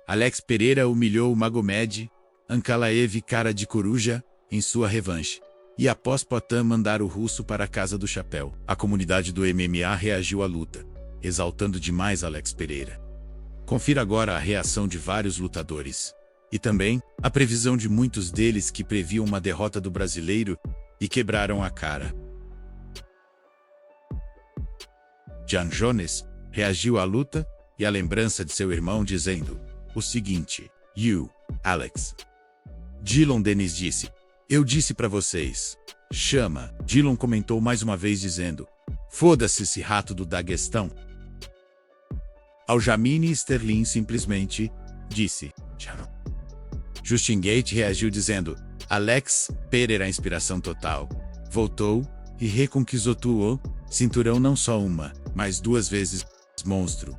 Alex Pereira humilhou o Magomed, Ankalaev cara de coruja, em sua revanche. E após Poatan mandar o russo para a casa do chapéu, a comunidade do MMA reagiu à luta, exaltando demais Alex Pereira. Confira agora a reação de vários lutadores. E também, a previsão de muitos deles que previam uma derrota do brasileiro e quebraram a cara. Jan Jones reagiu à luta e à lembrança de seu irmão dizendo o seguinte: "You, Alex." Dylan Dennis disse: "Eu disse pra vocês. Chama." Dylan comentou mais uma vez dizendo: "Foda-se esse rato do Daguestão." Aljamain Sterling simplesmente disse: "Tchau." Justin Gate reagiu dizendo: "Alex Pereira, inspiração total. Voltou e reconquistou o cinturão não só uma, mas 2 vezes, monstro."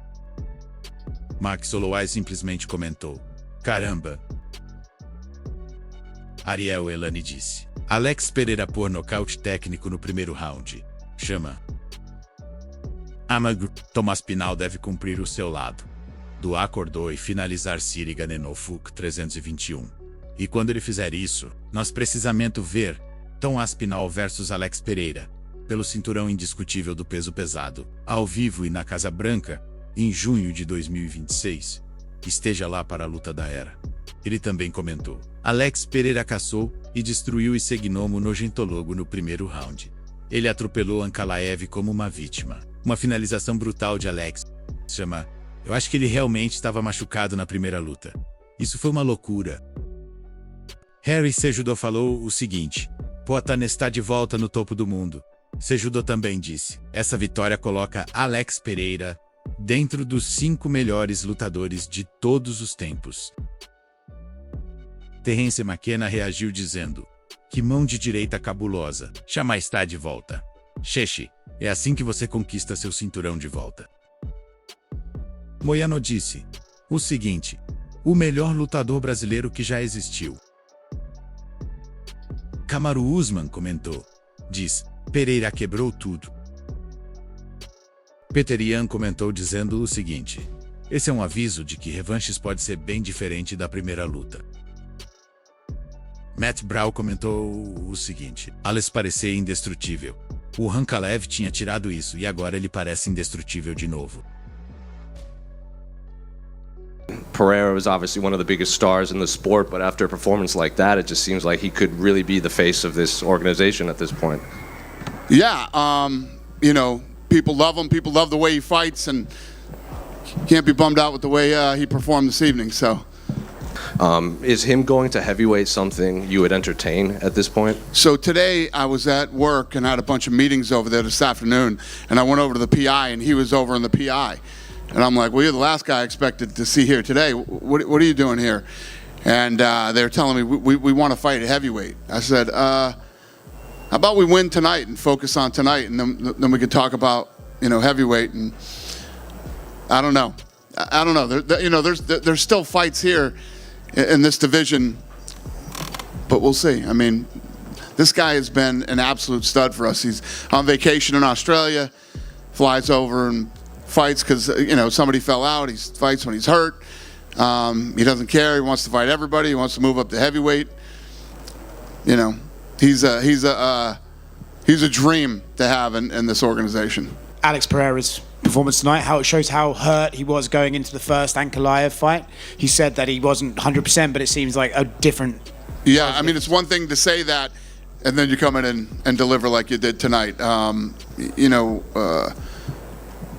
Max Holloway simplesmente comentou: "Caramba." Ariel Elani disse: "Alex Pereira por nocaute técnico no primeiro round. Chama." Tomás Pinal deve cumprir o seu lado. Do acordou e finalizar Siriga Nenofuk 321. E quando ele fizer isso, nós precisamos ver Tom Aspinall versus Alex Pereira, pelo cinturão indiscutível do peso pesado, ao vivo e na Casa Branca, em junho de 2026. Esteja lá para a luta da era. Ele também comentou: "Alex Pereira caçou e destruiu o Segnomo Nojentologo no primeiro round. Ele atropelou Ankalaev como uma vítima. Uma finalização brutal de Alex. Chama. Eu acho que ele realmente estava machucado na primeira luta. Isso foi uma loucura." Harry Cejudo falou o seguinte: "Poatan está de volta no topo do mundo." Cejudo também disse: "Essa vitória coloca Alex Pereira dentro dos 5 melhores lutadores de todos os tempos." Terence McKenna reagiu dizendo: "Que mão de direita cabulosa. Chama está de volta. Xexi, é assim que você conquista seu cinturão de volta." Moyano disse o seguinte: "O melhor lutador brasileiro que já existiu." Kamaru Usman comentou: "Diz, Pereira quebrou tudo." Peter Yan comentou dizendo o seguinte: "Esse é um aviso de que revanches pode ser bem diferente da primeira luta." Matt Brown comentou o seguinte: "Alex parecia indestrutível. O Ankalaev tinha tirado isso e agora ele parece indestrutível de novo." Pereira was obviously one of the biggest stars in the sport, but after a performance like that, it just seems like he could really be the face of this organization at this point. Yeah, you know, people love him. People love the way he fights, and can't be bummed out with the way he performed this evening. So, is him going to heavyweight something you would entertain at this point? So today I was at work and had a bunch of meetings over there this afternoon, and I went over to the PI, and he was over in the PI. And I'm like, "Well, you're the last guy I expected to see here today. What are you doing here?" And they're telling me, we want to fight at heavyweight. I said, "How about we win tonight and focus on tonight, and then we could talk about, heavyweight." And I don't know. I don't know. There's still fights here in this division, but we'll see. I mean, this guy has been an absolute stud for us. He's on vacation in Australia, flies over and fights because somebody fell out. He fights when he's hurt. He doesn't care. He wants to fight everybody. He wants to move up to heavyweight. He's a dream to have in this organization. Alex Pereira's performance tonight, how it shows how hurt he was going into the first Ankalaev fight. He said that he wasn't 100%, but it seems like a different. Yeah, I mean, it's one thing to say that, and then you come in and deliver like you did tonight.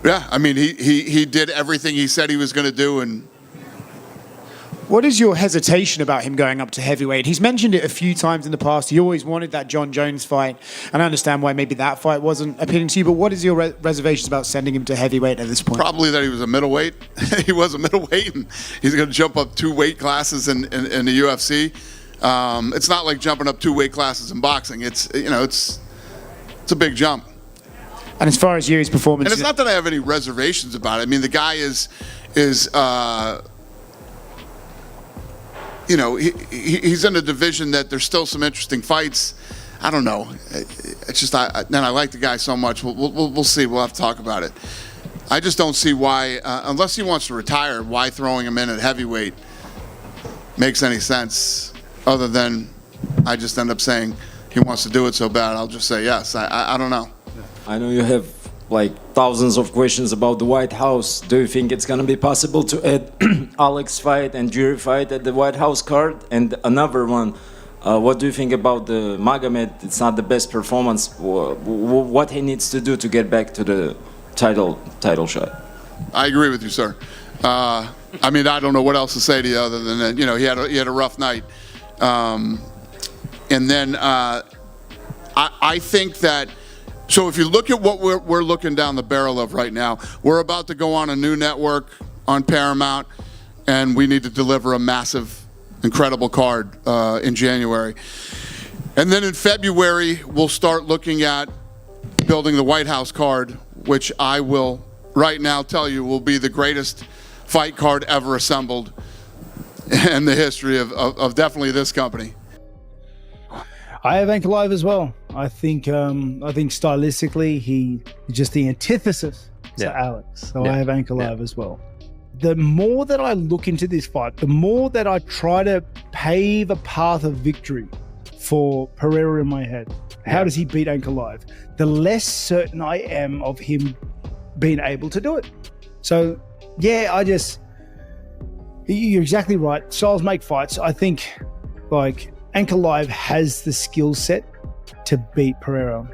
Yeah, I mean, he did everything he said he was going to do. And what is your hesitation about him going up to heavyweight? He's mentioned it a few times in the past. He always wanted that John Jones fight, and I understand why maybe that fight wasn't appealing to you, but what is your reservations about sending him to heavyweight at this point? Probably that he was a middleweight. He was a middleweight, and he's going to jump up 2 weight classes in the UFC. It's not like jumping up 2 weight classes in boxing. It's a big jump. And as far as Yuri's performance, and it's not that I have any reservations about it. I mean, the guy is he's in a division that there's still some interesting fights. I don't know. It's just I like the guy so much. We'll see. We'll have to talk about it. I just don't see why, unless he wants to retire, why throwing him in at heavyweight makes any sense, other than I just end up saying he wants to do it so bad. I'll just say yes. I don't know. I know you have like thousands of questions about the White House. Do you think it's going to be possible to add Alex fight and Jury fight at the White House card? And another one, what do you think about the Magomed? It's not the best performance. What he needs to do to get back to the title shot? I agree with you, sir. I mean, I don't know what else to say to you other than that, you know, he had a rough night. And then I think that, so if you look at what we're looking down the barrel of right now, we're about to go on a new network on Paramount, and we need to deliver a massive, incredible card in January. And then in February, we'll start looking at building the White House card, which I will right now tell you will be the greatest fight card ever assembled in the history of definitely this company. I have Ankalaev as well. I think stylistically he's just the antithesis to Alex. So I have Ankalaev as well. The more that I look into this fight, the more that I try to pave a path of victory for Pereira in my head. How does he beat Ankalaev? The less certain I am of him being able to do it. So yeah, you're exactly right. Styles make fights. I think like Ankalaev has the skill set to beat Pereira.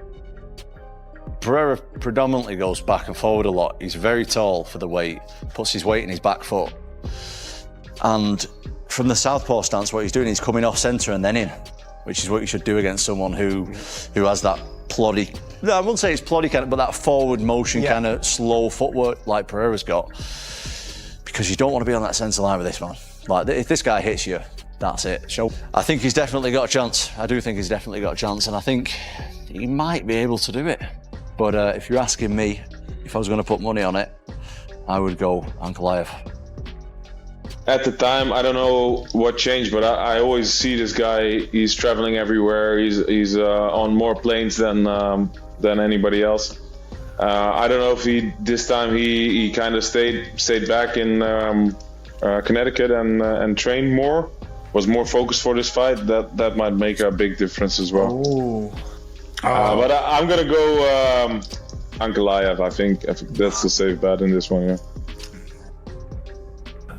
Pereira predominantly goes back and forward a lot. He's very tall for the weight, puts his weight in his back foot. And from the southpaw stance, what he's doing, he's coming off centre and then in, which is what you should do against someone who has that ploddy, I wouldn't say it's ploddy kind of, but that forward motion kind of slow footwork like Pereira's got. Because you don't want to be on that centre line with this man. Like, if this guy hits you, that's it. So I think he's definitely got a chance. I do think he's definitely got a chance, and I think he might be able to do it. But if you're asking me, if I was going to put money on it, I would go Ankalaev. At the time, I don't know what changed, but I always see this guy. He's traveling everywhere. He's on more planes than anybody else. I don't know if this time he kind of stayed back in Connecticut and trained more. Was more focused for this fight. That might make a big difference as well. But I'm gonna go Ankalaev. I think that's the safe bet in this one. Yeah.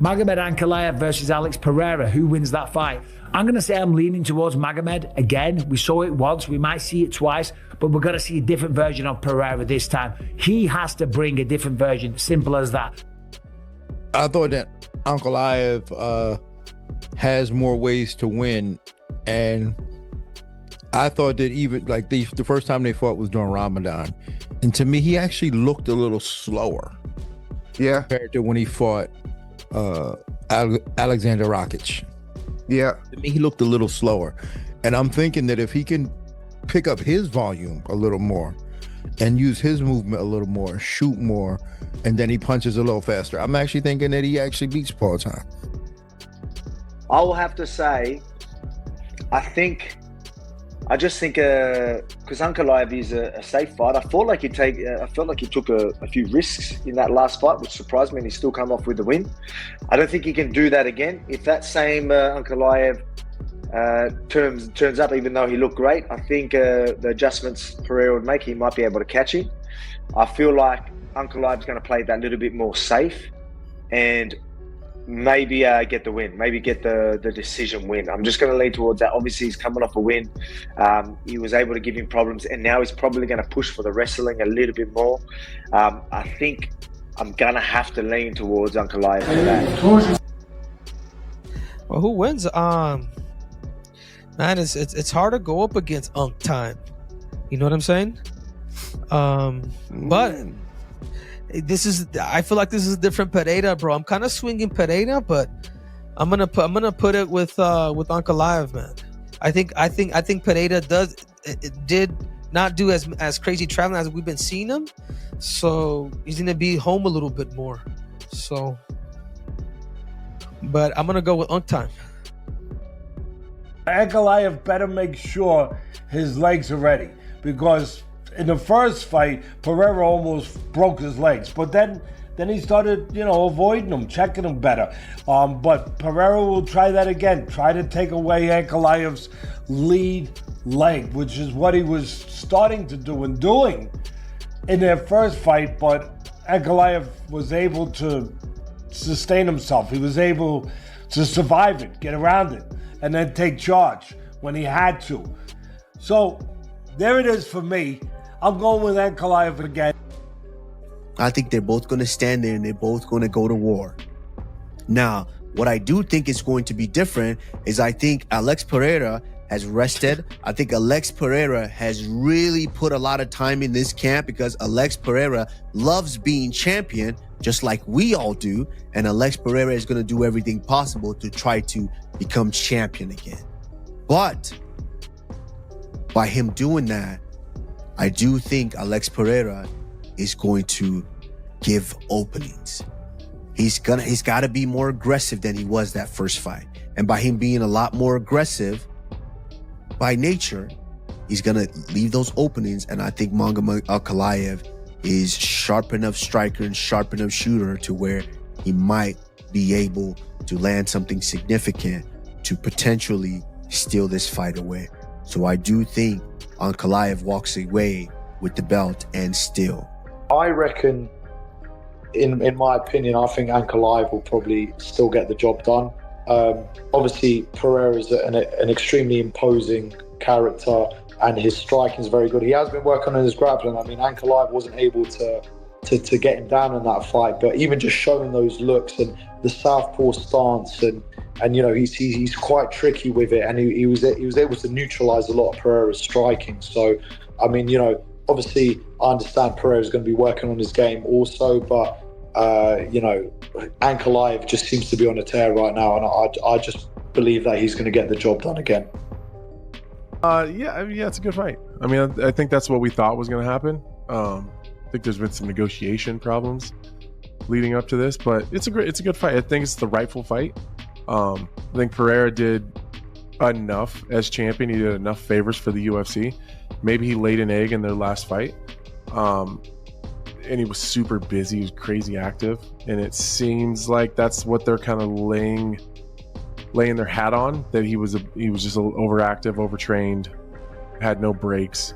Magomed Ankalaev versus Alex Pereira. Who wins that fight? I'm going to say I'm leaning towards Magomed again. We saw it once, we might see it twice, but we're going to see a different version of Pereira this time. He has to bring a different version, simple as that. I thought that Ankalaev has more ways to win, and I thought that even like the first time they fought was during Ramadan, and to me he actually looked a little slower compared to when he fought Alexander Rakic. To me he looked a little slower, and I'm thinking that if he can pick up his volume a little more and use his movement a little more, shoot more, and then he punches a little faster, I'm actually thinking that he actually beats Poatan. I will have to say, I just think because Ankalaev is a safe fight. I felt like he took a few risks in that last fight, which surprised me, and he still come off with the win. I don't think he can do that again. If that same Ankalaev turns up, even though he looked great, I think the adjustments Pereira would make, he might be able to catch him. I feel like Ankalaev's going to play that little bit more safe and maybe get the win, maybe get the decision win. I'm just going to lean towards that. Obviously, he's coming off a win. He was able to give him problems, and now he's probably going to push for the wrestling a little bit more. I think I'm going to have to lean towards Ankalaev for that. Well, who wins? Man, it's hard to go up against Unk time. You know what I'm saying? But I feel like this is a different Pereira, bro. I'm kind of swinging Pereira, but I'm gonna put it with Ankalaev, man. I think Pereira did not do as crazy traveling as we've been seeing him, so he's gonna be home a little bit more. So, but I'm gonna go with Unk time. Ankalaev better make sure his legs are ready, because in the first fight, Pereira almost broke his legs, but then he started, avoiding them, checking them better. But Pereira will try that again, try to take away Ankalaev's lead leg, which is what he was starting to do and doing in their first fight, but Ankalaev was able to sustain himself. He was able to survive it, get around it, and then take charge when he had to. So there it is for me. I'm going with Ankalaev again. I think they're both going to stand there and they're both going to go to war. Now, what I do think is going to be different is I think Alex Pereira has rested. I think Alex Pereira has really put a lot of time in this camp because Alex Pereira loves being champion, just like we all do. And Alex Pereira is going to do everything possible to try to become champion again. But by him doing that, I do think Alex Pereira is going to give openings. He's got to be more aggressive than he was that first fight. And by him being a lot more aggressive by nature, he's going to leave those openings. And I think Magomed Ankalaev is sharp enough striker and sharp enough shooter to where he might be able to land something significant to potentially steal this fight away. So I do think Ankalaev walks away with the belt and still. I reckon, in my opinion, I think Ankalaev will probably still get the job done. Obviously, Pereira is an extremely imposing character, and his striking is very good. He has been working on his grappling. I mean, Ankalaev wasn't able to get him down in that fight, but even just showing those looks and the southpaw stance, and he's quite tricky with it, and he was able to neutralize a lot of Pereira's striking. So, I mean, obviously, I understand Pereira's going to be working on his game also, but Ankalaev just seems to be on a tear right now, and I just believe that he's going to get the job done again. Yeah, it's a good fight. I mean, I think that's what we thought was going to happen. I think there's been some negotiation problems leading up to this, but it's a good fight. I think it's the rightful fight. I think Pereira did enough as champion. He did enough favors for the UFC. Maybe he laid an egg in their last fight. And he was super busy. He was crazy active. And it seems like that's what they're kind of laying their hat on, that he was just a little overactive, overtrained, had no breaks.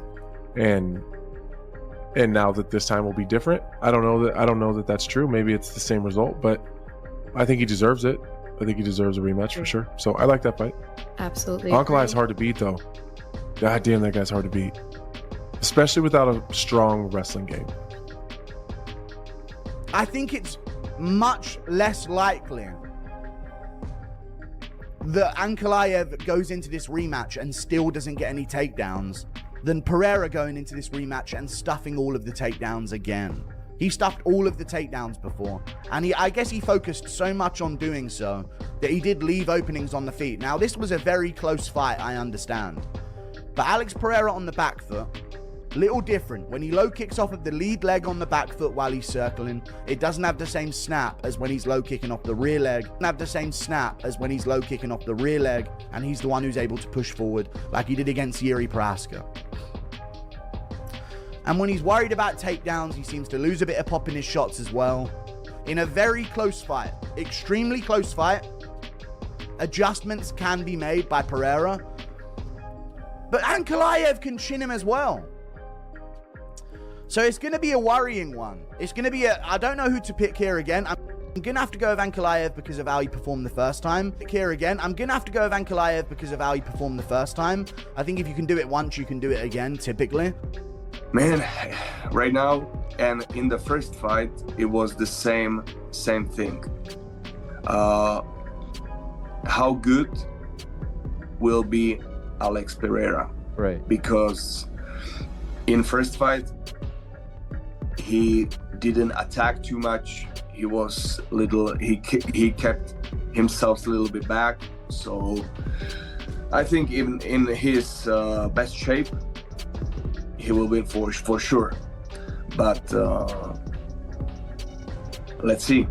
And now that this time will be different. I don't know that that's true. Maybe it's the same result, but I think he deserves it. I think he deserves a rematch for sure. So I like that fight. Absolutely. Ankalaev's hard to beat though. God damn, that guy's hard to beat. Especially without a strong wrestling game. I think it's much less likely that Ankalaev goes into this rematch and still doesn't get any takedowns than Pereira going into this rematch and stuffing all of the takedowns again. He stuffed all of the takedowns before, and I guess he focused so much on doing so that he did leave openings on the feet. Now, this was a very close fight, I understand. But Alex Pereira on the back foot, little different. When he low kicks off of the lead leg on the back foot while he's circling, it doesn't have the same snap as when he's low kicking off the rear leg. It doesn't have the same snap as when he's low kicking off the rear leg, and he's the one who's able to push forward like he did against Yuri Prohaska. And when he's worried about takedowns, he seems to lose a bit of pop in his shots as well. In a very close fight, extremely close fight, adjustments can be made by Pereira, but Ankalaev can chin him as well. So it's going to be a worrying one. It's going to be I don't know who to pick here again. I'm going to have to go with Ankalaev because of how he performed the first time. Pick here again. I'm going to have to go with Ankalaev because of how he performed the first time. I think if you can do it once, you can do it again, typically. Man, right now and in the first fight, it was the same thing. How good will be Alex Pereira? Right. Because in first fight, he didn't attack too much. He was he kept himself a little bit back. So I think even in his best shape, he will win for sure. But let's see.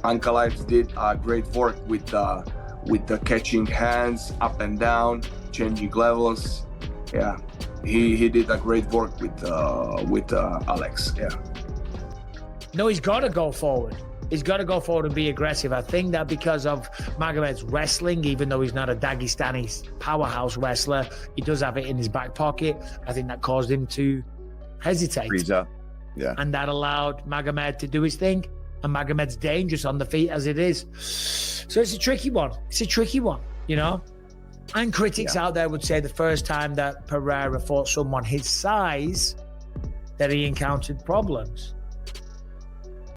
Ankalaev did great work with the catching hands up and down, changing levels. Yeah, he did a great work with Alex. Yeah. No, he's got to go forward. He's got to go forward and be aggressive. I think that because of Magomed's wrestling, even though he's not a Dagestani powerhouse wrestler, he does have it in his back pocket. I think that caused him to hesitate. Freeze up. Yeah. And that allowed Magomed to do his thing. And Magomed's dangerous on the feet as it is. So it's a tricky one. It's a tricky one, you know? And critics out there would say the first time that Pereira fought someone his size, that he encountered problems.